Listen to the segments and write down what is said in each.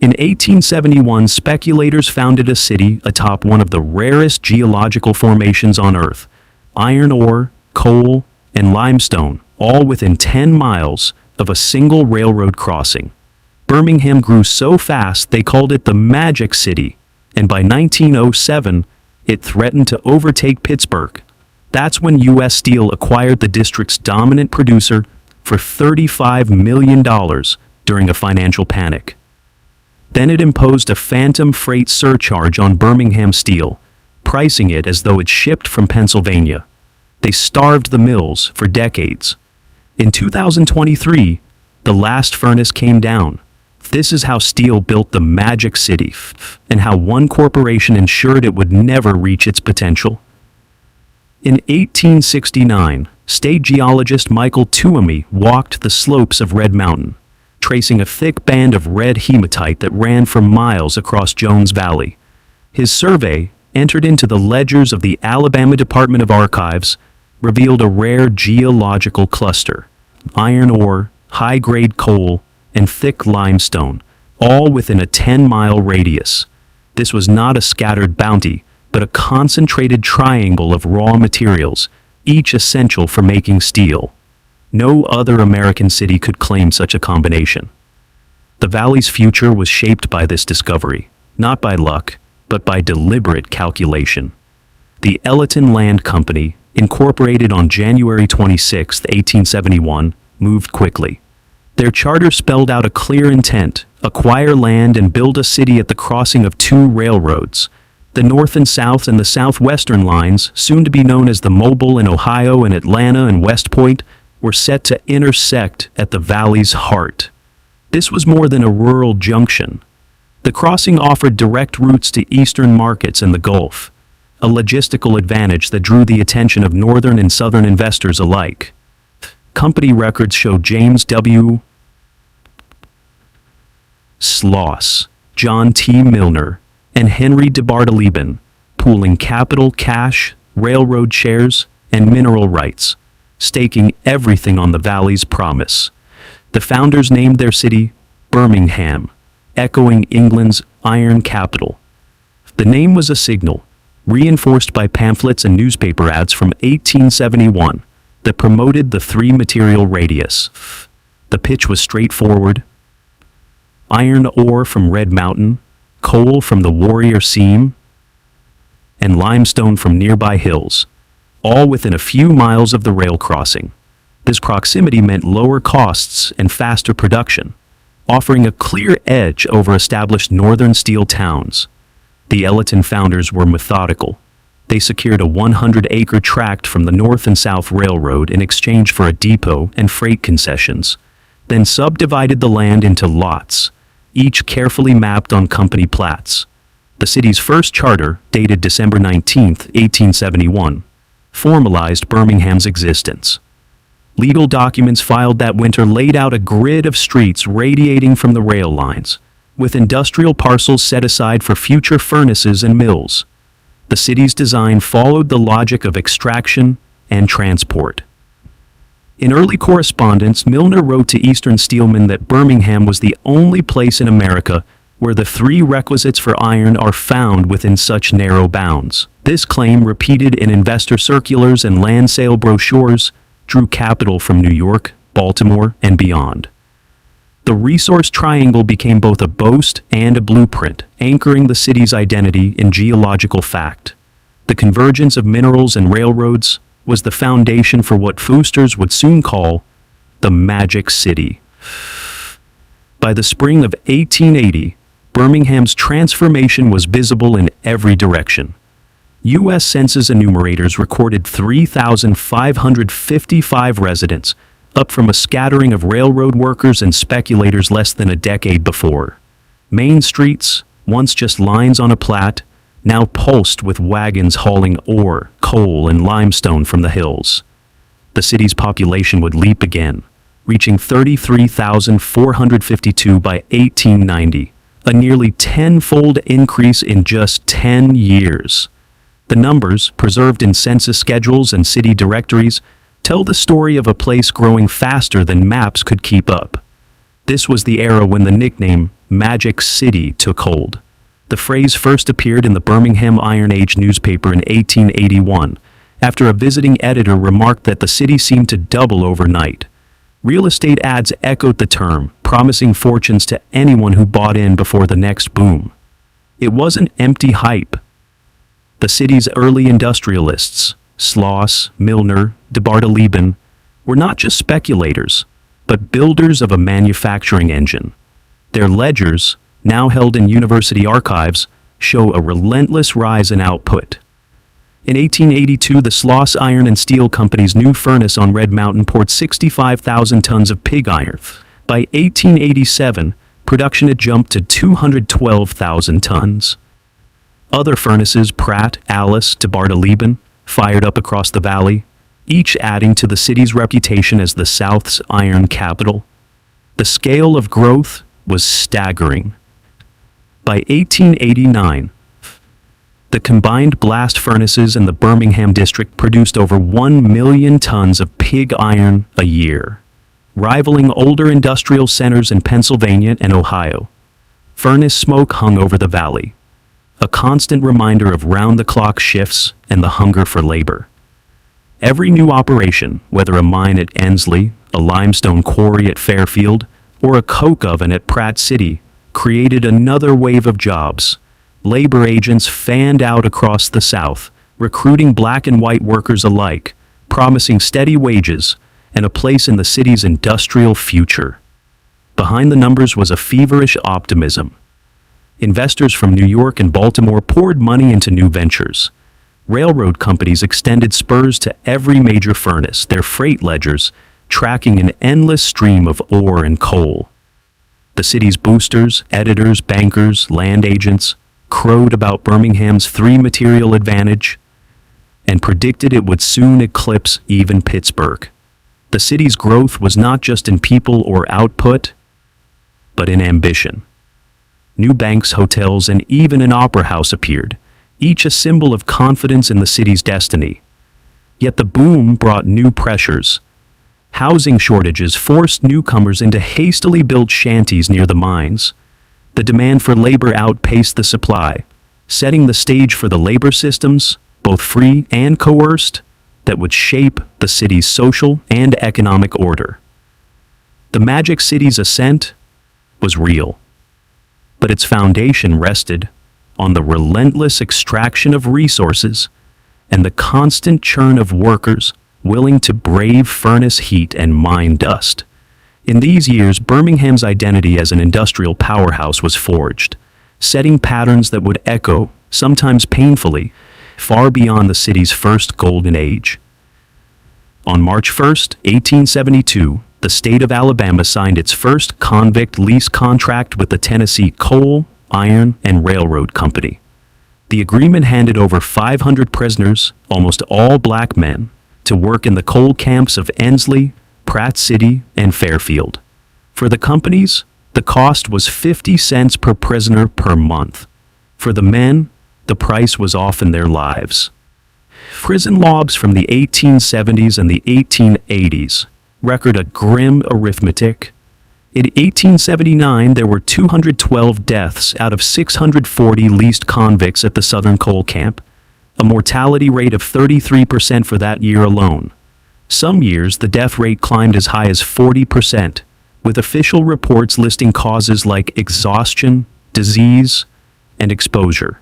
In 1871, speculators founded a city atop one of the rarest geological formations on Earth: iron ore, coal, and limestone, all within 10 miles of a single railroad crossing. Birmingham grew so fast they called it the Magic City, and by 1907, it threatened to overtake Pittsburgh. That's when U.S. Steel acquired the district's dominant producer for $35 million during a financial panic. Then it imposed a phantom freight surcharge on Birmingham steel, pricing it as though it shipped from Pennsylvania. They starved the mills for decades. In 2023, the last furnace came down. This is how steel built the Magic City, and how one corporation ensured it would never reach its potential. In 1869, state geologist Michael Tuomi walked the slopes of Red Mountain, tracing a thick band of red hematite that ran for miles across Jones Valley. His survey, entered into the ledgers of the Alabama Department of Archives, revealed a rare geological cluster: iron ore, high-grade coal, and thick limestone, all within a 10-mile radius. This was not a scattered bounty, but a concentrated triangle of raw materials, each essential for making steel. No other American city could claim such a combination. The valley's future was shaped by this discovery, not by luck, but by deliberate calculation. The Elliton Land Company, incorporated on January 26, 1871, moved quickly. Their charter spelled out a clear intent: acquire land and build a city at the crossing of two railroads. The North and South and the Southwestern lines, soon to be known as the Mobile and Ohio and Atlanta and West Point, were set to intersect at the valley's heart. This was more than a rural junction. The crossing offered direct routes to eastern markets and the Gulf, a logistical advantage that drew the attention of northern and southern investors alike. Company records show James W. Sloss, John T. Milner, and Henry de Bartoleben pooling capital, cash, railroad shares, and mineral rights, staking everything on the valley's promise. The founders named their city Birmingham, echoing England's iron capital. The name was a signal, reinforced by pamphlets and newspaper ads from 1871, that promoted the three material radius. The pitch was straightforward: iron ore from Red Mountain, coal from the Warrior Seam, and limestone from nearby hills, all within a few miles of the rail crossing. This proximity meant lower costs and faster production, offering a clear edge over established northern steel towns. The Elliton founders were methodical. They secured a 100-acre tract from the North and South Railroad in exchange for a depot and freight concessions, then subdivided the land into lots, each carefully mapped on company plats. The city's first charter, dated December 19, 1871, formalized Birmingham's existence. Legal documents filed that winter laid out a grid of streets radiating from the rail lines, with industrial parcels set aside for future furnaces and mills. The city's design followed the logic of extraction and transport. In early correspondence, Milner wrote to Eastern Steelmen that Birmingham was the only place in America where the three requisites for iron are found within such narrow bounds. This claim, repeated in investor circulars and land sale brochures, drew capital from New York, Baltimore, and beyond. The resource triangle became both a boast and a blueprint, anchoring the city's identity in geological fact. The convergence of minerals and railroads was the foundation for what Foosters would soon call the Magic City. By the spring of 1880, Birmingham's transformation was visible in every direction. U.S. Census enumerators recorded 3,555 residents, up from a scattering of railroad workers and speculators less than a decade before. Main streets, once just lines on a plat, now pulsed with wagons hauling ore, coal, and limestone from the hills. The city's population would leap again, reaching 33,452 by 1890, a nearly tenfold increase in just 10 years. The numbers, preserved in census schedules and city directories, tell the story of a place growing faster than maps could keep up. This was the era when the nickname Magic City took hold. The phrase first appeared in the Birmingham Iron Age newspaper in 1881, after a visiting editor remarked that the city seemed to double overnight. Real estate ads echoed the term, promising fortunes to anyone who bought in before the next boom. It wasn't empty hype. The city's early industrialists, Sloss, Milner, de Bartoleben, were not just speculators, but builders of a manufacturing engine. Their ledgers, now held in university archives, show a relentless rise in output. In 1882, the Sloss Iron and Steel Company's new furnace on Red Mountain poured 65,000 tons of pig iron. By 1887, production had jumped to 212,000 tons. Other furnaces, Pratt, Alice, de Bartoleben, fired up across the valley, each adding to the city's reputation as the South's iron capital. The scale of growth was staggering. By 1889, the combined blast furnaces in the Birmingham district produced over 1 million tons of pig iron a year, rivaling older industrial centers in Pennsylvania and Ohio. Furnace smoke hung over the valley, a constant reminder of round-the-clock shifts and the hunger for labor. Every new operation, whether a mine at Ensley, a limestone quarry at Fairfield, or a coke oven at Pratt City, created another wave of jobs. Labor agents fanned out across the South, recruiting black and white workers alike, promising steady wages and a place in the city's industrial future. Behind the numbers was a feverish optimism. Investors from New York and Baltimore poured money into new ventures. Railroad companies extended spurs to every major furnace, their freight ledgers tracking an endless stream of ore and coal. The city's boosters, editors, bankers, land agents crowed about Birmingham's three material advantage and predicted it would soon eclipse even Pittsburgh. The city's growth was not just in people or output, but in ambition. New banks, hotels, and even an opera house appeared, each a symbol of confidence in the city's destiny. Yet the boom brought new pressures. Housing shortages forced newcomers into hastily built shanties near the mines. The demand for labor outpaced the supply, setting the stage for the labor systems, both free and coerced, that would shape the city's social and economic order. The Magic City's ascent was real, but its foundation rested on the relentless extraction of resources and the constant churn of workers willing to brave furnace heat and mine dust. In these years, Birmingham's identity as an industrial powerhouse was forged, setting patterns that would echo, sometimes painfully, far beyond the city's first golden age. On March 1, 1872, the state of Alabama signed its first convict lease contract with the Tennessee Coal, Iron, and Railroad Company. The agreement handed over 500 prisoners, almost all black men, to work in the coal camps of Ensley, Pratt City, and Fairfield. For the companies, the cost was 50 cents per prisoner per month. For the men, the price was often their lives. Prison logs from the 1870s and the 1880s record a grim arithmetic. In 1879, there were 212 deaths out of 640 leased convicts at the Southern Coal Camp, a mortality rate of 33% for that year alone. Some years, the death rate climbed as high as 40%, with official reports listing causes like exhaustion, disease, and exposure.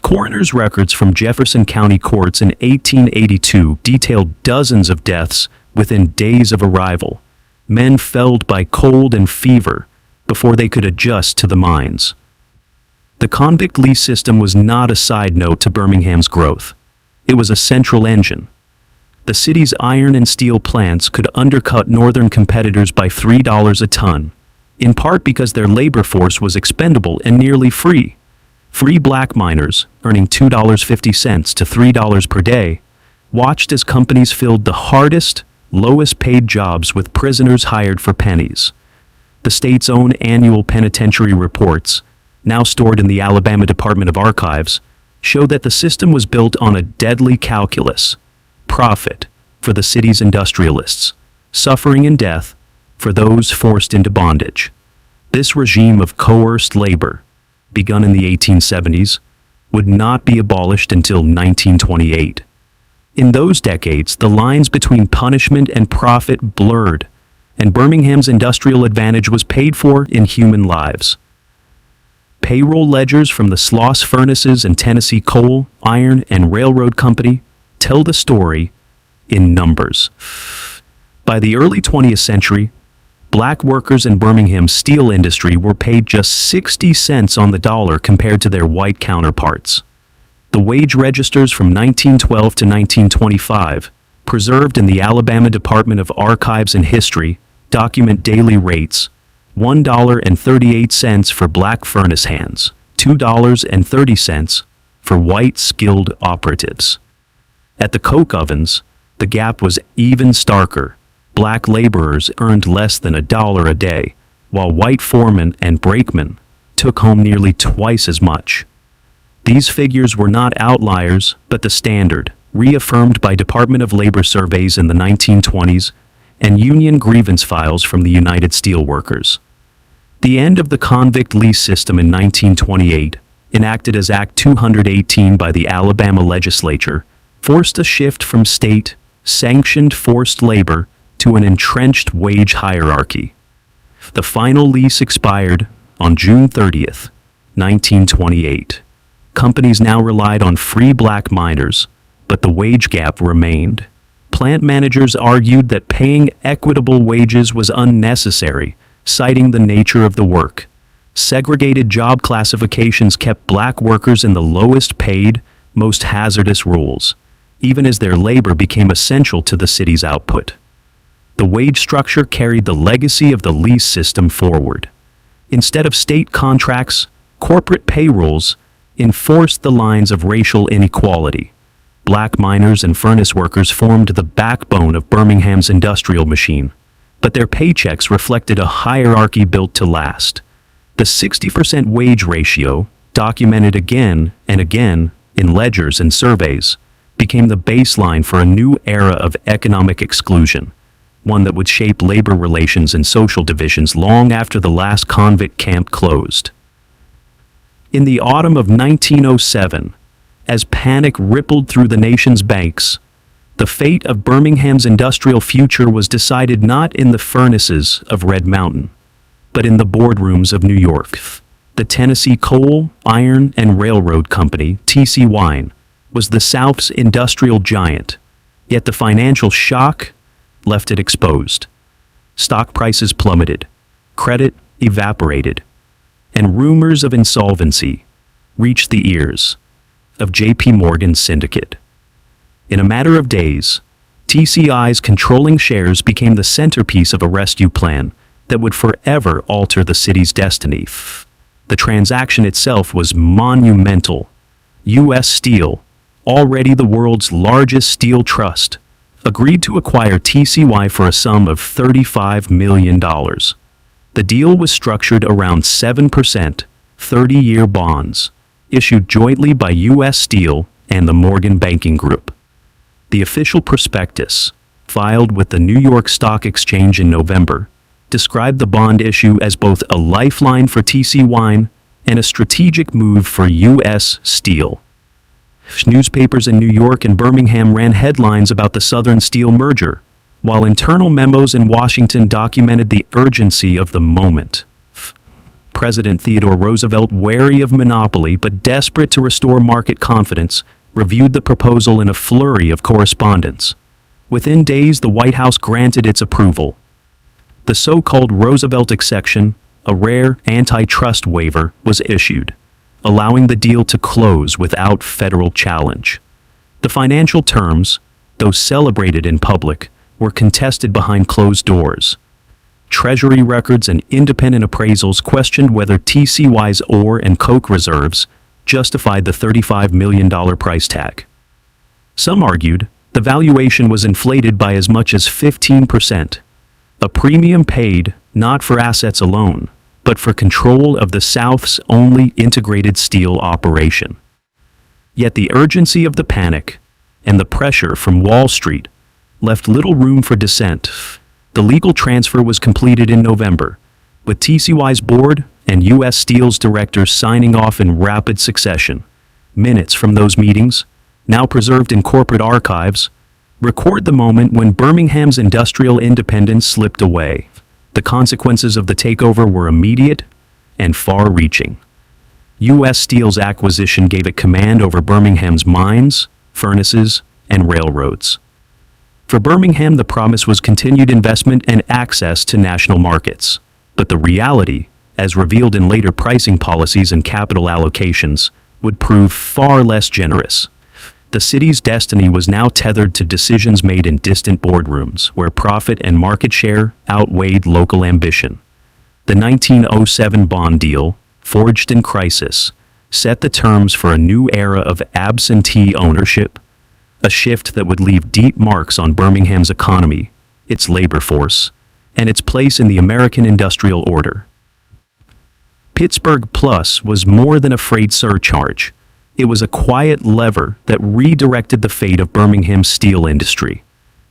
Coroner's records from Jefferson County courts in 1882 detailed dozens of deaths within days of arrival, men felled by cold and fever before they could adjust to the mines. The convict lease system was not a side note to Birmingham's growth. It was a central engine. The city's iron and steel plants could undercut northern competitors by $3 a ton, in part because their labor force was expendable and nearly free. Free black miners, earning $2.50 to $3 per day, watched as companies filled the hardest, lowest-paid jobs with prisoners hired for pennies. The state's own annual penitentiary reports, now stored in the Alabama Department of Archives, show that the system was built on a deadly calculus: profit for the city's industrialists, suffering and death for those forced into bondage. This regime of coerced labor, begun in the 1870s, would not be abolished until 1928. In those decades, the lines between punishment and profit blurred, and Birmingham's industrial advantage was paid for in human lives. Payroll ledgers from the Sloss Furnaces and Tennessee Coal, Iron, and Railroad Company tell the story in numbers. By the early 20th century, black workers in Birmingham's steel industry were paid just 60 cents on the dollar compared to their white counterparts. The wage registers from 1912 to 1925, preserved in the Alabama Department of Archives and History, document daily rates: $1.38 for black furnace hands, $2.30 for white skilled operatives. At the coke ovens, the gap was even starker. Black laborers earned less than $1 a day, while white foremen and brakemen took home nearly twice as much. These figures were not outliers, but the standard, reaffirmed by Department of Labor surveys in the 1920s and union grievance files from the United Steelworkers. The end of the convict lease system in 1928, enacted as Act 218 by the Alabama legislature, forced a shift from state-sanctioned forced labor to an entrenched wage hierarchy. The final lease expired on June 30th, 1928. Companies now relied on free black miners, but the wage gap remained. Plant managers argued that paying equitable wages was unnecessary, citing the nature of the work. Segregated job classifications kept black workers in the lowest paid, most hazardous roles, even as their labor became essential to the city's output. The wage structure carried the legacy of the lease system forward. Instead of state contracts, corporate payrolls enforced the lines of racial inequality. Black miners and furnace workers formed the backbone of Birmingham's industrial machine, but their paychecks reflected a hierarchy built to last. The 60% wage ratio, documented again and again in ledgers and surveys, became the baseline for a new era of economic exclusion, one that would shape labor relations and social divisions long after the last convict camp closed. In the autumn of 1907, as panic rippled through the nation's banks, the fate of Birmingham's industrial future was decided not in the furnaces of Red Mountain, but in the boardrooms of New York. The Tennessee Coal, Iron, and Railroad Company, TC was the South's industrial giant, yet the financial shock left it exposed. Stock prices plummeted, credit evaporated, and rumors of insolvency reached the ears of J.P. Morgan's syndicate. In a matter of days, TCI's controlling shares became the centerpiece of a rescue plan that would forever alter the city's destiny. The transaction itself was monumental. U.S. Steel, already the world's largest steel trust, agreed to acquire TCY for a sum of $35 million. The deal was structured around 7%, 30-year bonds, issued jointly by U.S. Steel and the Morgan Banking Group. The official prospectus, filed with the New York Stock Exchange in November, described the bond issue as both a lifeline for TC and a strategic move for U.S. Steel. Newspapers in New York and Birmingham ran headlines about the Southern Steel merger, while internal memos in Washington documented the urgency of the moment. President Theodore Roosevelt, wary of monopoly but desperate to restore market confidence, reviewed the proposal in a flurry of correspondence. Within days, the White House granted its approval. The so-called Roosevelt exception, a rare antitrust waiver, was issued, allowing the deal to close without federal challenge. The financial terms, though celebrated in public, were contested behind closed doors. Treasury records and independent appraisals questioned whether TCY's ore and coke reserves justified the $35 million price tag. Some argued the valuation was inflated by as much as 15%, a premium paid not for assets alone, but for control of the South's only integrated steel operation. Yet the urgency of the panic and the pressure from Wall Street left little room for dissent. The legal transfer was completed in November, with TCY's board and U.S. Steel's directors signing off in rapid succession. Minutes from those meetings, now preserved in corporate archives, record the moment when Birmingham's industrial independence slipped away. The consequences of the takeover were immediate and far-reaching. U.S. Steel's acquisition gave it command over Birmingham's mines, furnaces, and railroads. For Birmingham, the promise was continued investment and access to national markets. But the reality, as revealed in later pricing policies and capital allocations, would prove far less generous. The city's destiny was now tethered to decisions made in distant boardrooms, where profit and market share outweighed local ambition. The 1907 bond deal, forged in crisis, set the terms for a new era of absentee ownership, a shift that would leave deep marks on Birmingham's economy, its labor force, and its place in the American industrial order. Pittsburgh Plus was more than a freight surcharge. It was a quiet lever that redirected the fate of Birmingham's steel industry.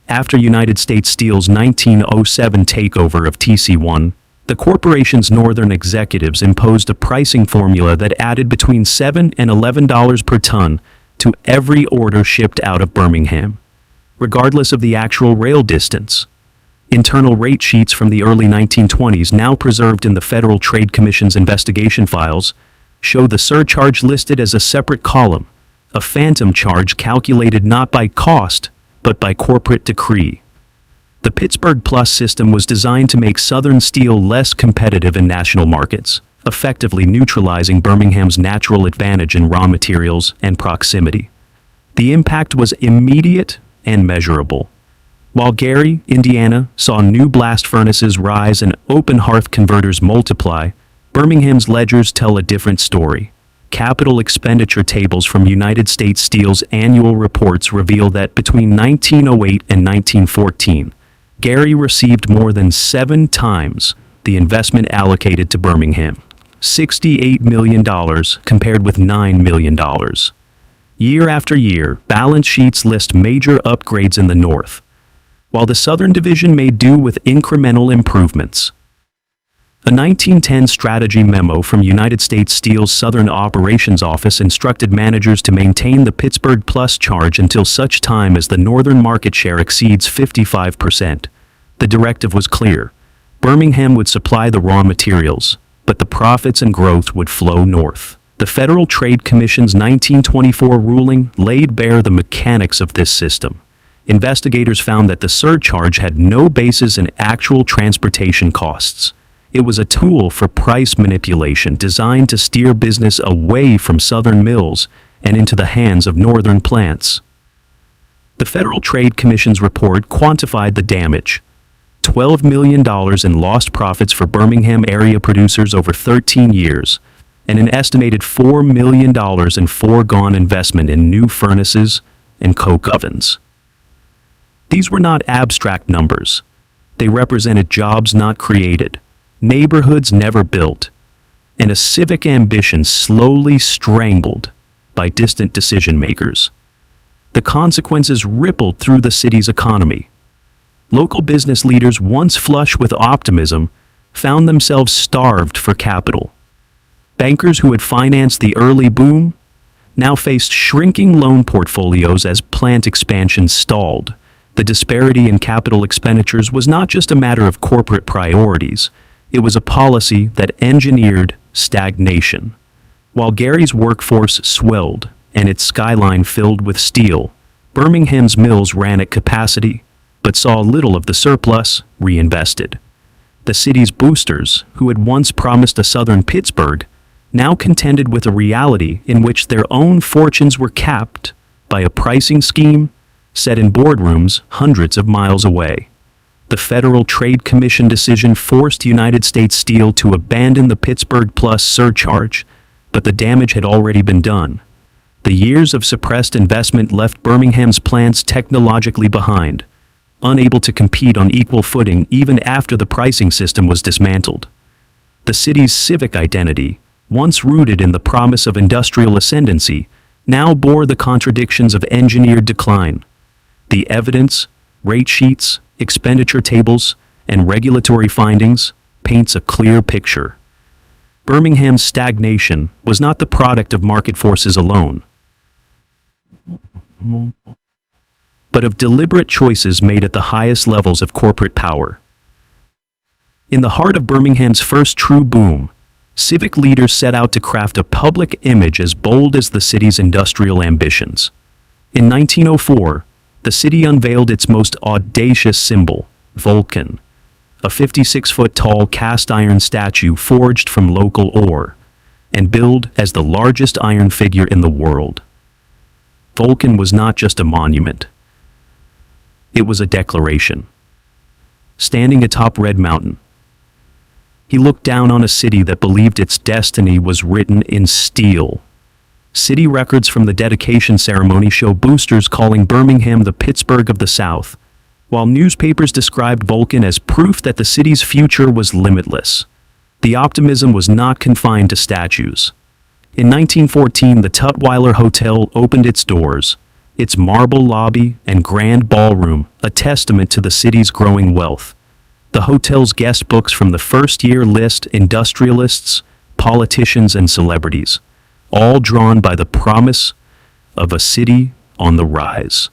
After United States Steel's 1907 takeover of TC1, the corporation's northern executives imposed a pricing formula that added between $7 and $11 per ton to every order shipped out of Birmingham, regardless of the actual rail distance. Internal rate sheets from the early 1920s, now preserved in the Federal Trade Commission's investigation files, show the surcharge listed as a separate column, a phantom charge calculated not by cost, but by corporate decree. The Pittsburgh Plus system was designed to make Southern steel less competitive in national markets, effectively neutralizing Birmingham's natural advantage in raw materials and proximity. The impact was immediate and measurable. While Gary, Indiana, saw new blast furnaces rise and open hearth converters multiply, Birmingham's ledgers tell a different story. Capital expenditure tables from United States Steel's annual reports reveal that between 1908 and 1914, Gary received more than 7 times the investment allocated to Birmingham, $68 million compared with $9 million. Year after year, balance sheets list major upgrades in the north, while the Southern Division made do with incremental improvements. A 1910 strategy memo from United States Steel's Southern Operations Office instructed managers to maintain the Pittsburgh Plus charge until such time as the northern market share exceeds 55%. The directive was clear. Birmingham would supply the raw materials, but the profits and growth would flow north. The Federal Trade Commission's 1924 ruling laid bare the mechanics of this system. Investigators found that the surcharge had no basis in actual transportation costs. It was a tool for price manipulation designed to steer business away from southern mills and into the hands of northern plants. The Federal Trade Commission's report quantified the damage: $12 million in lost profits for Birmingham area producers over 13 years, and an estimated $4 million in foregone investment in new furnaces and coke ovens. These were not abstract numbers. They represented jobs not created, neighborhoods never built, and a civic ambition slowly strangled by distant decision-makers. The consequences rippled through the city's economy. Local business leaders, once flush with optimism, found themselves starved for capital. Bankers who had financed the early boom now faced shrinking loan portfolios as plant expansion stalled. The disparity in capital expenditures was not just a matter of corporate priorities. It was a policy that engineered stagnation. While Gary's workforce swelled and its skyline filled with steel, Birmingham's mills ran at capacity, but saw little of the surplus reinvested. The city's boosters, who had once promised a southern Pittsburgh, now contended with a reality in which their own fortunes were capped by a pricing scheme set in boardrooms hundreds of miles away. The Federal Trade Commission decision forced United States Steel to abandon the Pittsburgh Plus surcharge, but the damage had already been done. The years of suppressed investment left Birmingham's plants technologically behind, unable to compete on equal footing even after the pricing system was dismantled. The city's civic identity, once rooted in the promise of industrial ascendancy, now bore the contradictions of engineered decline. The evidence, rate sheets, expenditure tables, and regulatory findings paints a clear picture. Birmingham's stagnation was not the product of market forces alone, but of deliberate choices made at the highest levels of corporate power. In the heart of Birmingham's first true boom, civic leaders set out to craft a public image as bold as the city's industrial ambitions. In 1904, the city unveiled its most audacious symbol, Vulcan, a 56-foot-tall cast-iron statue forged from local ore, and billed as the largest iron figure in the world. Vulcan was not just a monument. It was a declaration. Standing atop Red Mountain, he looked down on a city that believed its destiny was written in steel. City records from the dedication ceremony show boosters calling Birmingham the Pittsburgh of the South, while newspapers described Vulcan as proof that the city's future was limitless. The optimism was not confined to statues. In 1914, the Tutwiler Hotel opened its doors, its marble lobby and grand ballroom a testament to the city's growing wealth. The hotel's guest books from the first-year list industrialists, politicians, and celebrities, all drawn by the promise of a city on the rise.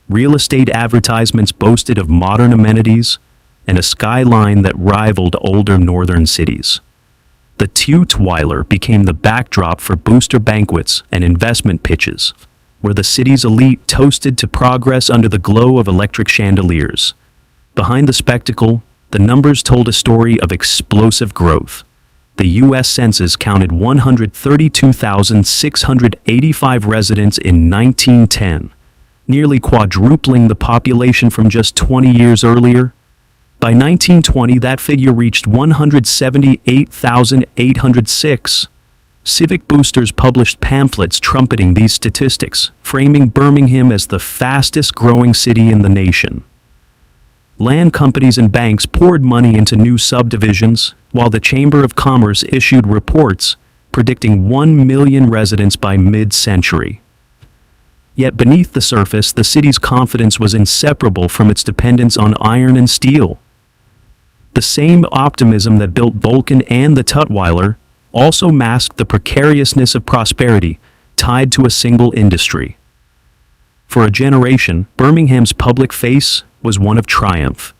Real estate advertisements boasted of modern amenities and a skyline that rivaled older northern cities. The Tutwiler became the backdrop for booster banquets and investment pitches, where the city's elite toasted to progress under the glow of electric chandeliers. Behind the spectacle, the numbers told a story of explosive growth. The U.S. Census counted 132,685 residents in 1910, nearly quadrupling the population from just 20 years earlier. By 1920, that figure reached 178,806. Civic boosters published pamphlets trumpeting these statistics, framing Birmingham as the fastest-growing city in the nation. Land companies and banks poured money into new subdivisions, while the Chamber of Commerce issued reports predicting 1 million residents by mid-century. Yet beneath the surface, the city's confidence was inseparable from its dependence on iron and steel. The same optimism that built Vulcan and the Tutwiler also masked the precariousness of prosperity tied to a single industry. For a generation, Birmingham's public face was one of triumph.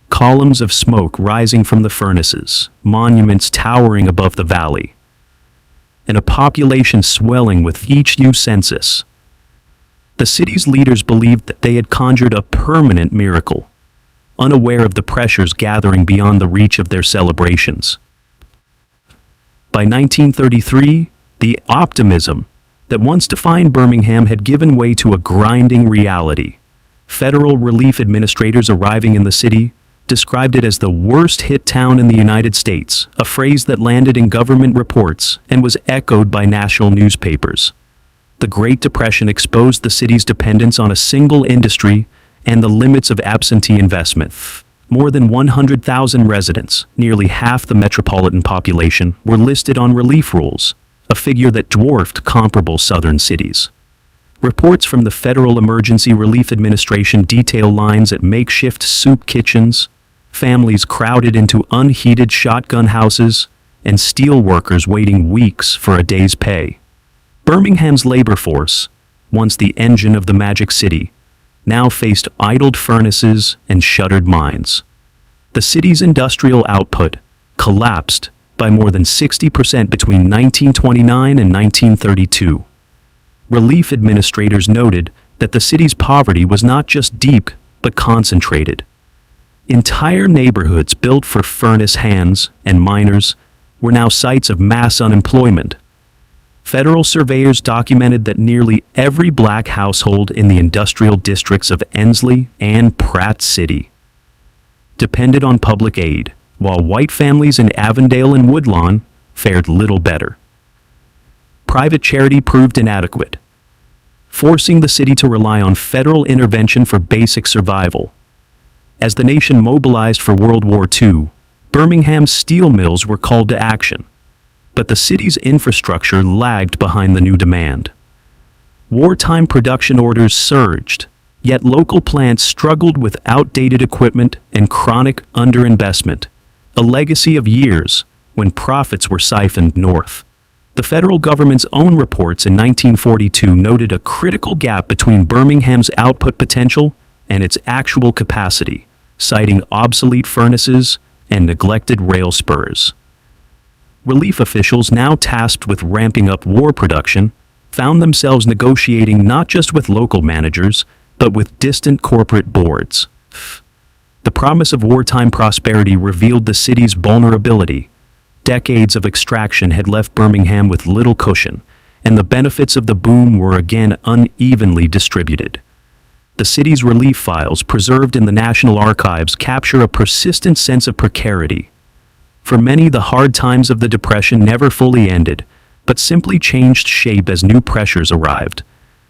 Columns of smoke rising from the furnaces, monuments towering above the valley, and a population swelling with each new census. The city's leaders believed that they had conjured a permanent miracle, unaware of the pressures gathering beyond the reach of their celebrations. By 1933, the optimism that once defined Birmingham had given way to a grinding reality. Federal relief administrators arriving in the city described it as the worst-hit town in the United States, a phrase that landed in government reports and was echoed by national newspapers. The Great Depression exposed the city's dependence on a single industry and the limits of absentee investment. More than 100,000 residents, nearly half the metropolitan population, were listed on relief rolls, a figure that dwarfed comparable southern cities. Reports from the Federal Emergency Relief Administration detail lines at makeshift soup kitchens, families crowded into unheated shotgun houses, and steel workers waiting weeks for a day's pay. Birmingham's labor force, once the engine of the Magic City, now faced idled furnaces and shuttered mines. The city's industrial output collapsed by more than 60% between 1929 and 1932. Relief administrators noted that the city's poverty was not just deep, but concentrated. Entire neighborhoods built for furnace hands and miners were now sites of mass unemployment. Federal surveyors documented that nearly every black household in the industrial districts of Ensley and Pratt City depended on public aid, while white families in Avondale and Woodlawn fared little better. Private charity proved inadequate, forcing the city to rely on federal intervention for basic survival. As the nation mobilized for World War II, Birmingham's steel mills were called to action, but the city's infrastructure lagged behind the new demand. Wartime production orders surged, yet local plants struggled with outdated equipment and chronic underinvestment, a legacy of years when profits were siphoned north. The federal government's own reports in 1942 noted a critical gap between Birmingham's output potential and its actual capacity, citing obsolete furnaces and neglected rail spurs. Relief officials, now tasked with ramping up war production, found themselves negotiating not just with local managers, but with distant corporate boards. The promise of wartime prosperity revealed the city's vulnerability. Decades of extraction had left Birmingham with little cushion, and the benefits of the boom were again unevenly distributed. The city's relief files, preserved in the National Archives, capture a persistent sense of precarity. For many, the hard times of the Depression never fully ended, but simply changed shape as new pressures arrived.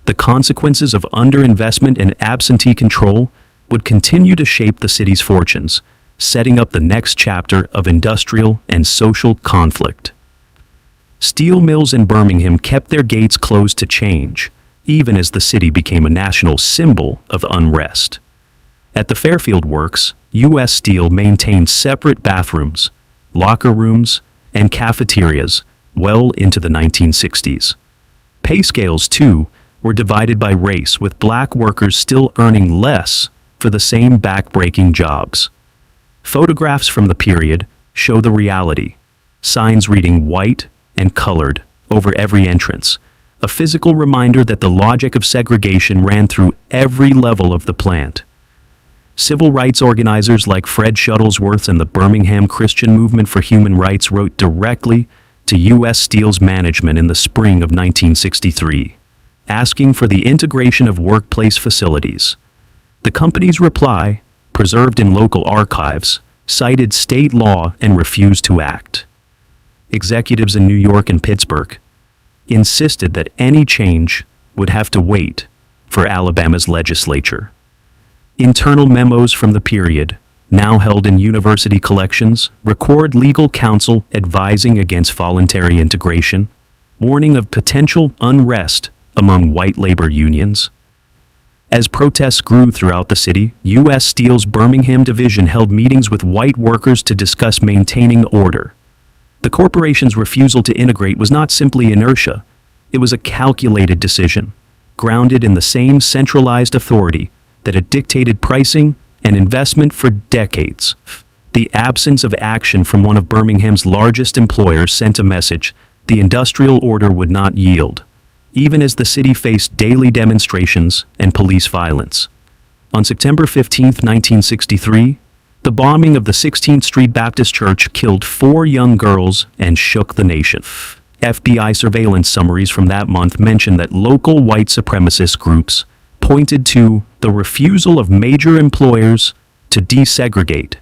The consequences of underinvestment and absentee control would continue to shape the city's fortunes, setting up the next chapter of industrial and social conflict. Steel mills in Birmingham kept their gates closed to change, even as the city became a national symbol of unrest. At the Fairfield Works, U.S. Steel maintained separate bathrooms, locker rooms, and cafeterias well into the 1960s. Pay scales, too, were divided by race, with black workers still earning less for the same back-breaking jobs. Photographs from the period show the reality, signs reading white and colored over every entrance, a physical reminder that the logic of segregation ran through every level of the plant. Civil rights organizers like Fred Shuttlesworth and the Birmingham Christian Movement for Human Rights wrote directly to U.S. Steel's management in the spring of 1963, asking for the integration of workplace facilities. The company's reply, preserved in local archives, cited state law and refused to act. Executives in New York and Pittsburgh insisted that any change would have to wait for Alabama's legislature. Internal memos from the period, now held in university collections, record legal counsel advising against voluntary integration, warning of potential unrest among white labor unions. As protests grew throughout the city, U.S. Steel's Birmingham division held meetings with white workers to discuss maintaining order. The corporation's refusal to integrate was not simply inertia, it was a calculated decision, grounded in the same centralized authority that had dictated pricing and investment for decades. The absence of action from one of Birmingham's largest employers sent a message: the industrial order would not yield, even as the city faced daily demonstrations and police violence. On September 15, 1963, the bombing of the 16th Street Baptist Church killed 4 young girls and shook the nation. FBI surveillance summaries from that month mention that local white supremacist groups pointed to the refusal of major employers to desegregate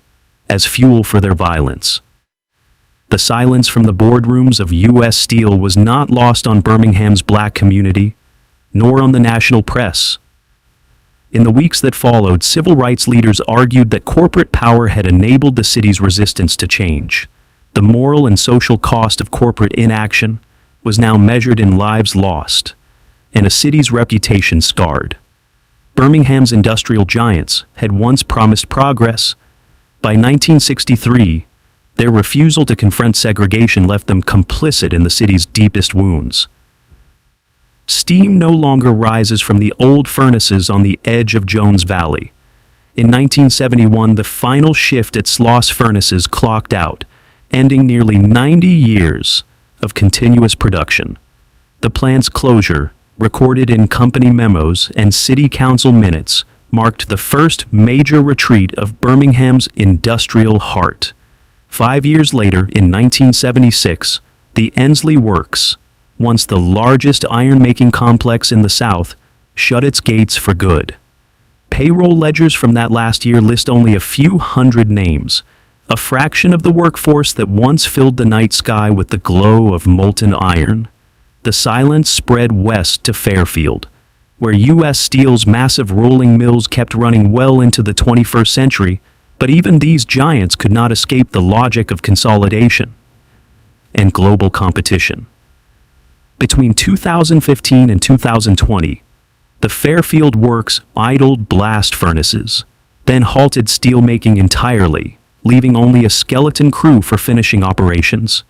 as fuel for their violence. The silence from the boardrooms of U.S. Steel was not lost on Birmingham's black community, nor on the national press. In the weeks that followed, civil rights leaders argued that corporate power had enabled the city's resistance to change. The moral and social cost of corporate inaction was now measured in lives lost, and a city's reputation scarred. Birmingham's industrial giants had once promised progress. By 1963, their refusal to confront segregation left them complicit in the city's deepest wounds. Steam no longer rises from the old furnaces on the edge of Jones Valley. In 1971, the final shift at Sloss furnaces clocked out, ending nearly 90 years of continuous production. The plant's closure, recorded in company memos and city council minutes, marked the first major retreat of Birmingham's industrial heart. 5 years later, in 1976, the Ensley Works, once the largest iron-making complex in the South, shut its gates for good. Payroll ledgers from that last year list only a few hundred names, a fraction of the workforce that once filled the night sky with the glow of molten iron. The silence spread west to Fairfield, where U.S. Steel's massive rolling mills kept running well into the 21st century, but even these giants could not escape the logic of consolidation and global competition. Between 2015 and 2020, the Fairfield Works idled blast furnaces, then halted steelmaking entirely leaving only a skeleton crew for finishing operations.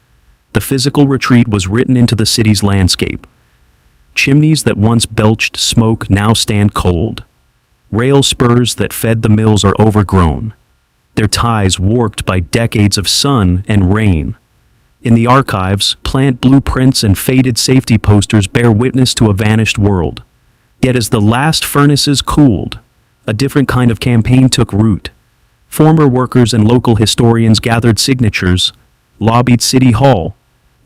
The physical retreat was written into the city's landscape. Chimneys that once belched smoke now stand cold. Rail spurs that fed the mills are overgrown, their ties warped by decades of sun and rain. In the archives, plant blueprints and faded safety posters bear witness to a vanished world. Yet as the last furnaces cooled, a different kind of campaign took root. Former workers and local historians gathered signatures, lobbied City Hall,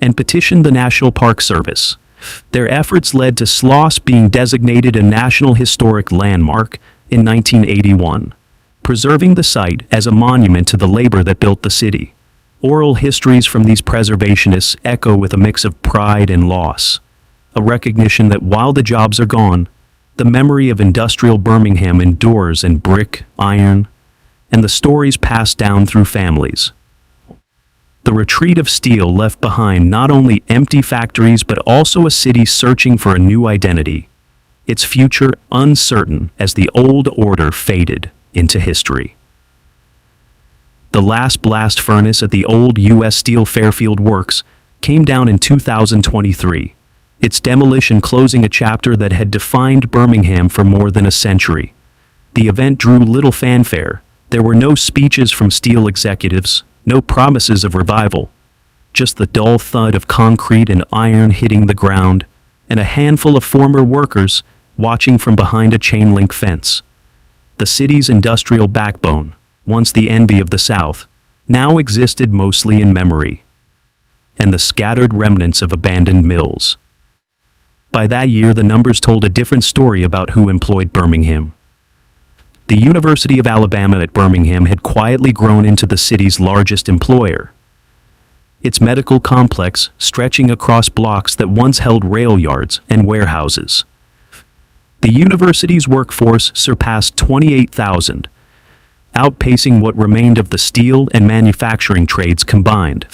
and petitioned the National Park Service. Their efforts led to Sloss being designated a National Historic Landmark in 1981, preserving the site as a monument to the labor that built the city. Oral histories from these preservationists echo with a mix of pride and loss, a recognition that while the jobs are gone, the memory of industrial Birmingham endures in brick, iron, and the stories passed down through families. The retreat of steel left behind not only empty factories but also a city searching for a new identity, its future uncertain as the old order faded into history. The last blast furnace at the old U.S. Steel Fairfield Works came down in 2023, its demolition closing a chapter that had defined Birmingham for more than a century. The event drew little fanfare. There were no speeches from steel executives, no promises of revival, just the dull thud of concrete and iron hitting the ground, and a handful of former workers watching from behind a chain-link fence. The city's industrial backbone, once the envy of the South, now existed mostly in memory, and the scattered remnants of abandoned mills. By that year, the numbers told a different story about who employed Birmingham. The University of Alabama at Birmingham had quietly grown into the city's largest employer. Its medical complex stretching across blocks that once held rail yards and warehouses. The university's workforce surpassed 28,000, outpacing what remained of the steel and manufacturing trades combined.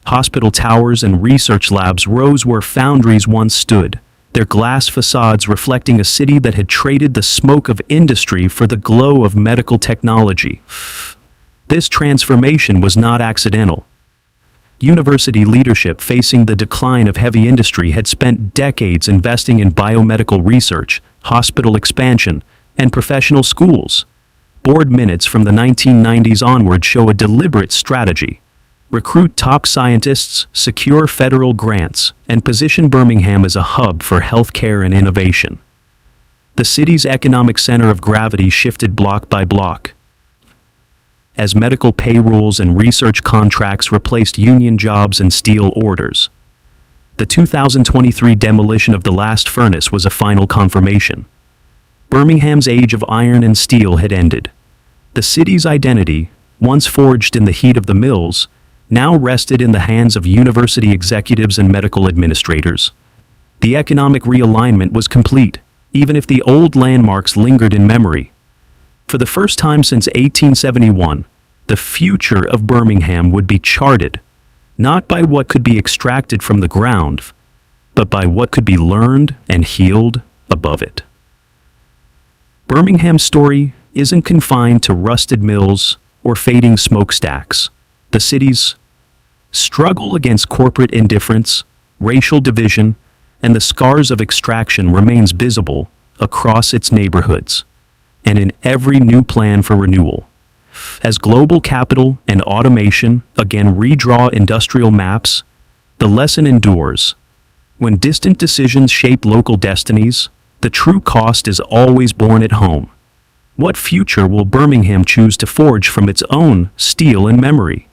Hospital towers and research labs rose where foundries once stood, their glass facades reflecting a city that had traded the smoke of industry for the glow of medical technology. This transformation was not accidental. University leadership, facing the decline of heavy industry, had spent decades investing in biomedical research, hospital expansion, and professional schools. Board minutes from the 1990s onward show a deliberate strategy. Recruit top scientists, secure federal grants, and position Birmingham as a hub for healthcare and innovation. The city's economic center of gravity shifted block by block, as medical payrolls and research contracts replaced union jobs and steel orders. The 2023 demolition of the last furnace was a final confirmation. Birmingham's age of iron and steel had ended. The city's identity, once forged in the heat of the mills, now rested in the hands of university executives and medical administrators. The economic realignment was complete, even if the old landmarks lingered in memory. For the first time since 1871, the future of Birmingham would be charted, not by what could be extracted from the ground, but by what could be learned and healed above it. Birmingham's story isn't confined to rusted mills or fading smokestacks. The city's struggle against corporate indifference, racial division, and the scars of extraction remains visible across its neighborhoods and in every new plan for renewal. As global capital and automation again redraw industrial maps, the lesson endures. When distant decisions shape local destinies, the true cost is always borne at home. What future will Birmingham choose to forge from its own steel and memory?